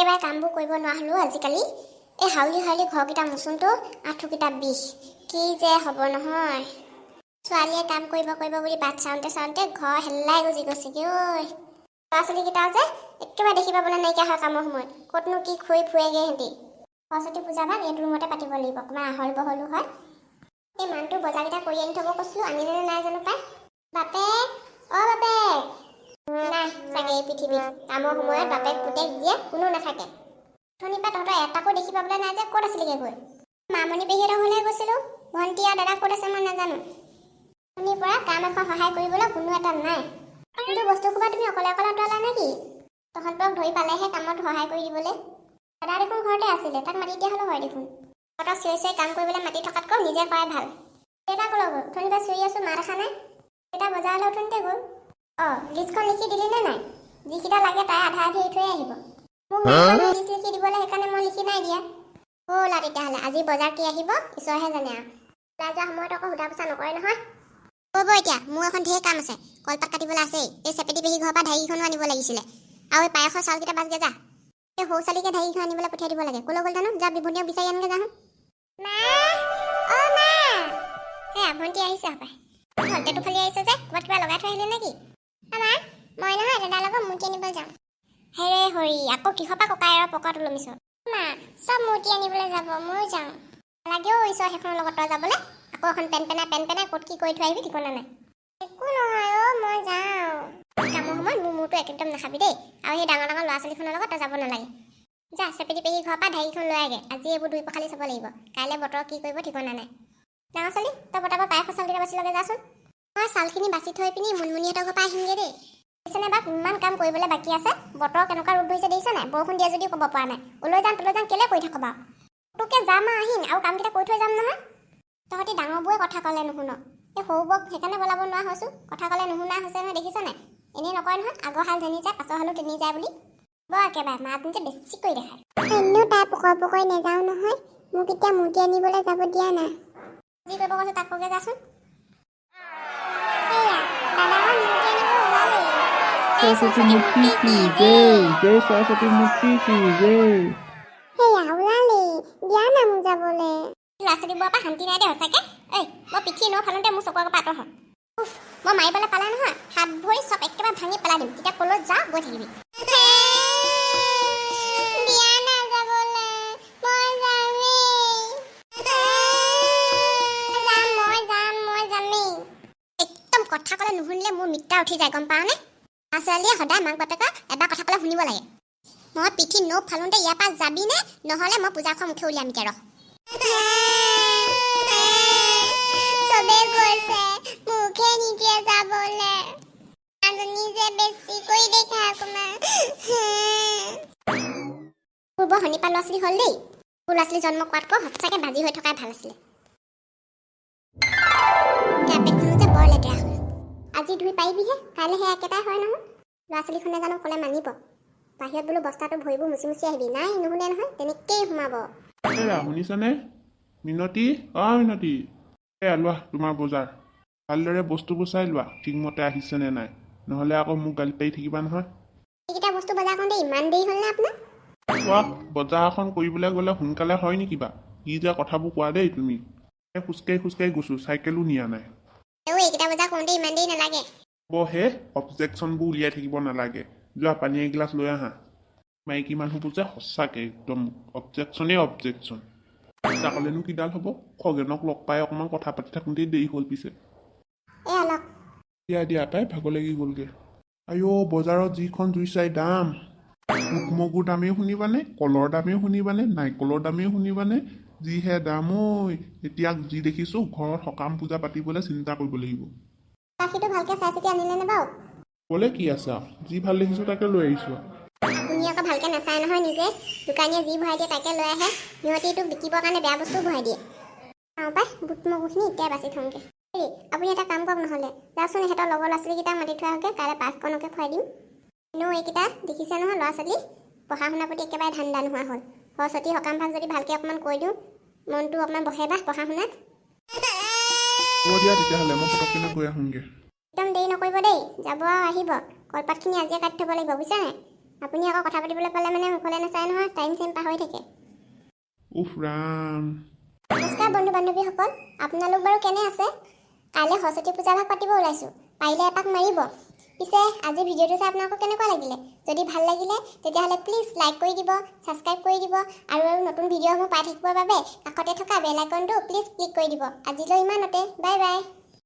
একেবাৰে কামবোৰ কৰিব নোৱাৰা হ'লো আজিকালি। এই হাউলি ঘৰকেইটা মোচোনটো আঁঠুকেইটা বিষ। কি যে হ'ব নহয়। ছোৱালীয়ে কাম কৰিব বুলি বাট চাওঁতে ঘৰ হেল্লাই গুচি গৈছেগৈ ঐ। ল'ৰা ছোৱালীকেইটাও যে একেবাৰে দেখি পাবলৈ নাইকিয়া হয় কামৰ সময়ত। ক'তনো কি খুৱাই ফুৰেগৈ সিহঁতি। সৰস্বতী পূজা ভাগ এইটো ৰুমতে পাতিব লাগিব, অকণমান আহল বহলো হয়। এই মানুহটো বজাৰকেইটা কৰি আনি থ'ব কৈছিলোঁ, আনিলেনে নাই জানো পাই। বাপেক, অ' বাপেক। নাই চাগে এই পৃথিৱীত কামৰ সময়ত বাপেক পুতেক জীয়েক কোনো নাথাকে। অথনিৰ পৰা তহঁতৰ এটাকো দেখি পাবলৈ নাই যে, ক'ত আছিলেগৈ গৈ? মামণি পেহীহঁতৰ ঘৰলৈ গৈছিলোঁ। ভণ্টি আৰু দাদা ক'ত আছে মই নাজানো। অথনিৰ পৰা কাম এখন সহায় কৰিবলৈ কোনো এটা নাই। কিন্তু বস্তু সোপা তুমি অকলে আঁতৰালা নেকি? তহঁতক ধৰি পালেহে কামত সহায় কৰি দিবলৈ। দাদা দেখোন ঘৰতে আছিলে, তাক মাতি দিয়া হ'লেও হয় দেখোন। তহঁতক চিঞৰি কাম কৰিবলৈ মাতি থকাতকৈ নিজে কৰাই ভাল। দেউতা ক'লৈ গ'ল? অথনিৰ পৰা চিঞৰি আছোঁ, মা দেখা নাই। দেউতা বজাৰলৈ অথনিতে গ'ল। অঁ, লিষ্টখন লিখি দিলি নে নাই? যিকেইটা লাগে তাই আধা আধি এৰি থৈ আহিব। মোক নাই লিষ্ট লিখি দিবলৈ, সেইকাৰণে মই লিখি নাই দিয়া। হ'ল আৰু তেতিয়াহ'লে আজি বজাৰ কি আহিব ঈশ্বৰহে জানে আৰু। ওলাই যোৱা সময়ত আকৌ সোধা পোছা নকৰে নহয়। হ'ব এতিয়া, মোৰ এখন ঢেৰ কাম আছে। কলপাত কাটিবলৈ আছেই। এই চেপেটি পেহী ঘৰৰ পৰা ঢাৰিখনো আনিব লাগিছিলে। আৰু এই পায়সৰ চাউলকেইটা বাজগে যা। এই সৰু ছোৱালীকে ঢাৰিখন আনিবলৈ পঠিয়াই দিব লাগে। ক'লৈ গ'ল জানো? যা বিভণ্টিক বিচাৰি আনগে যাওঁ। মা, অ' মা। সেয়া ভণ্টি আহিছে হপাই। ঘৰতেতো ফালি আহিছে যে, ক'ৰবাত কিবা লগাই থৈ আহিলে নেকি? মা, মই নহয় দাদাৰ লগত মূৰ্তি আনিবলৈ যাওঁ। হেৰে হৰি, আকৌ কিহৰ পৰা ককাই আৰু পকৰত ওলমিছ? মা, চব মূৰ্তি আনিবলৈ যাব, ময়ো যাওঁ। লাগেও ঈশ্বৰ সেইখনৰ লগত তই যাবলৈ। আকৌ এখন পেন পেনাই ক'ত কি কৰি থৈ আহিবি ঠিকনা নাই। একো নহয় অ', মই যাওঁ। কামৰ সময়ত মোৰ মূৰটো একদম নাখাবি দেই। আৰু সেই ডাঙৰ ল'ৰা ছোৱালীখনৰ লগত তই যাব নালাগে। যা চেপেটি পেহী ঘৰৰ পৰা ঢাৰিখন লৈ আগে। আজি এইবোৰ ধুই পখালি চাব লাগিব। কাইলৈ বতৰ কি কৰিব ঠিকনা নাই। ডাঙৰ ছোৱালী, তই পটাপট পায়সৰ চাউলকেইটা বাছি লগে যাচোন। মই চাউলখিনি বাছি থৈ পিনি মুনমুনিহঁতৰ ঘৰৰ পৰা আহিমগৈ দেই। দেখিছেনে বাক, ইমান কাম কৰিবলৈ বাকী আছে। বতৰ কেনেকুৱা ৰ'দ ধৰিছে দেখিছে নাই? বৰষুণ দিয়ে যদিও ক'ব পৰা নাই। ওলৈ যাম কেলৈ কৰি থাক বাৰু? তোকে যাম আৰু আহিম আৰু কামকেইটা কৰি থৈ যাম নহয়। তহঁতি ডাঙৰবোৰে কথা ক'লে নুশুন। এই সৰুবোৰক সেইকাৰণে বলাব নোৱাৰা হৈছোঁ। কথা ক'লে নুশুনা হৈছে নহয়, দেখিছ নাই? এনেই নকয় নহয়, আগৰ হাল যেনি যায় পাছৰ হালো তেনি যায় বুলি। বৰ একেবাৰে মাহঁতে বেছি কৰি দেখায়। এনেও তাই পকৰি নাযাওঁ নহয়। মোক এতিয়া মূৰ্তি আনিবলৈ যাব দিয়া নাই। যি কৰিব কৈছে তাক কগে যাচোন। सरस्वती मूर्ति की जय, जय सरस्वती मूर्ति की जय। সেয়া ওলালে, দিয়া না মোক যাবলৈ। ল'ৰা ছোৱালীবোৰৰ পৰা শান্তি নাই দে সঁচাকৈ। এই মই পিঠি ফালোঁতে মোৰ চকুৰ পৰা আঁতৰ হয়। মই মাৰিবলৈ পালে নহয়, হাত ভৰি চব একেবাৰে ভাঙি পেলাই দিম। তেতিয়া ক'লৈ যা গৈ থাকিবি। দিয়া না যাবলৈ, মই যামেই। একদম কথা ক'লে নুশুনিলে মোৰ মিটাৰ উঠি যায়, গম পাৱনে? ল'ৰা ছোৱালীয়ে সদায় মাক বাপেকক এবাৰ কথা ক'লে শুনিব লাগে। মই পিঠি ফালোঁতে ইয়াৰ পৰা যাবি নে? নহ'লে মই পূজাখন মুখে উলিয়াম এতিয়া ৰহ। চবেই কৈছে মুখে নিদিয়ে যাবলে। আজনী যে বেছি কৰি দেখা অকণমান। পূৰ্ব শনিপাল ল'ৰা ছোৱালী হ'ল দেই। ল'ৰা ছোৱালী জন্ম কৰাতকৈ সঁচাকৈ বাজি হৈ থকাই ভাল আছিলে। পেটখনো যে বৰ লেতেৰা হ'ল। আজি ধুই পাৰিবিহে, কাইলৈ সেয়া একেটাই হয় নহয়। ল'ৰা ছোৱালীখনে জানো ক'লে মানিব? বাহিৰত বোলো বস্তাটো ভৰিবোৰ মুচি আহিবি। নাই নুশুনে নহয়, তেনেকেই সোমাব। এয়া শুনিছানে মিনতি? অ' মিনতি, এয়া লোৱা তোমাৰ বজাৰ। ভালদৰে বস্তুবোৰ চাই লোৱা, ঠিকমতে আহিছেনে নাই, নহ'লে আকৌ মোক গালি পাৰি থাকিবা নহয়। এইকেইটা বস্তু বজাৰ কৰোঁতে ইমান দেৰি হ'ল নে আপোনাৰ? কোৱা, বজাৰ এখন কৰিবলৈ গ'লে সোনকালে হয় নেকি বা? কি যে কথাবোৰ কোৱা দেই তুমি। খোজকাঢ়ি গৈছোঁ, চাইকেলো নিয়া নাই। এইকেইটা বজাৰ কৰোঁতে ইমান দেৰি নালাগে। হে অবজেকশ্যনবোৰ উলিয়াই থাকিব নালাগে। যোৱা পানী এগিলাচ লৈ আহা। মাইকী মানুহবোৰ যে সঁচাকৈ একদম অবজেকশ্যন। ইচ্ছা ক'লেনো কিডাল হ'ব? খগেনক লগ পাই অকণমান কথা পাতি থাকোঁতেই দেৰি হ'ল পিছে। দিয়া তাই ভাগৰ লাগি গ'লগৈ। আইঅ' বজাৰত যিখন জুই চাই দাম। বুট মগুৰ দামেই শুনিবানে? কলৰ দামেই শুনিবানে? নাৰিকলৰ দামেই শুনিবানে? যিহে দাম ঐ। এতিয়া যি দেখিছোঁ ঘৰত সকাম পূজা পাতিবলৈ চিন্তা কৰিব লাগিব। গাখীৰটো ভালকৈ চাই চিতি আনিলে নে বাৰু? ক'লে কি আছে আৰু, যি ভাল দেখিছোঁ তাকে লৈ আহিছোঁ। আপুনি আকৌ ভালকৈ নাচায় নহয় নিজে। দোকানীয়ে যি ভৰাই দিয়ে তাকে লৈ আহে। সিহঁতিটো বিকিবৰ কাৰণে বেয়া বস্তু ভৰাই দিয়ে। চাওঁ পাই, বুট মগুখিনি এতিয়াই বাচি থওঁগৈ। আপুনি এটা কাম কৰক নহ'লে, যাওকচোন ইহঁতৰ লগৰ ল'ৰা ছোৱালীকেইটা মাতি থৈ আহোঁগৈ, কাইলৈ পাঁচখনকে খুৱাই দিম। এনেও এইকেইটা দেখিছে নহয় ল'ৰা ছোৱালী, পঢ়া শুনাৰ প্ৰতি একেবাৰে ধান্দা নোহোৱা হ'ল। সৰস্বতী সকাম ভাগ যদি ভালকৈ অকণমান কৈ দিওঁ, মনটো অকণমান বহে বা পঢ়া শুনাত। হ'ব দিয়া তেতিয়াহ'লে, মই পটককৈ গৈ আহোঁগৈ। একদম দেৰি নকৰিব দেই, যাব আৰু আহিব। কলপাতখিনি আজিয়ে কাটি থ'ব লাগিব বুজিছে নাই? আপুনি আকৌ কথা পাতিবলৈ পালে মানে মুখলৈ নাচায় নহয়, টাইম চাইম পাহৰি থাকে। উফ ৰাম। নমস্কাৰ বন্ধু বান্ধৱীসকল, আপোনালোক বাৰু কেনে আছে? কাইলৈ সৰস্বতী পূজা ভাগ পাতিব ওলাইছোঁ, পাৰিলে এপাক মাৰিব। পিছে আজি ভিডিঅ'টো চাই আপোনালোকৰ কেনেকুৱা লাগিলে? যদি ভাল লাগিলে তেতিয়াহ'লে প্লিজ লাইক কৰি দিব, ছাবস্ক্ৰাইব কৰি দিব আৰু নতুন ভিডিঅ'সমূহ পাই থাকিবৰ বাবে কাষতে থকা বেল আইকনটো প্লিজ ক্লিক কৰি দিব। আজিলৈ ইমানতে, বাই বাই।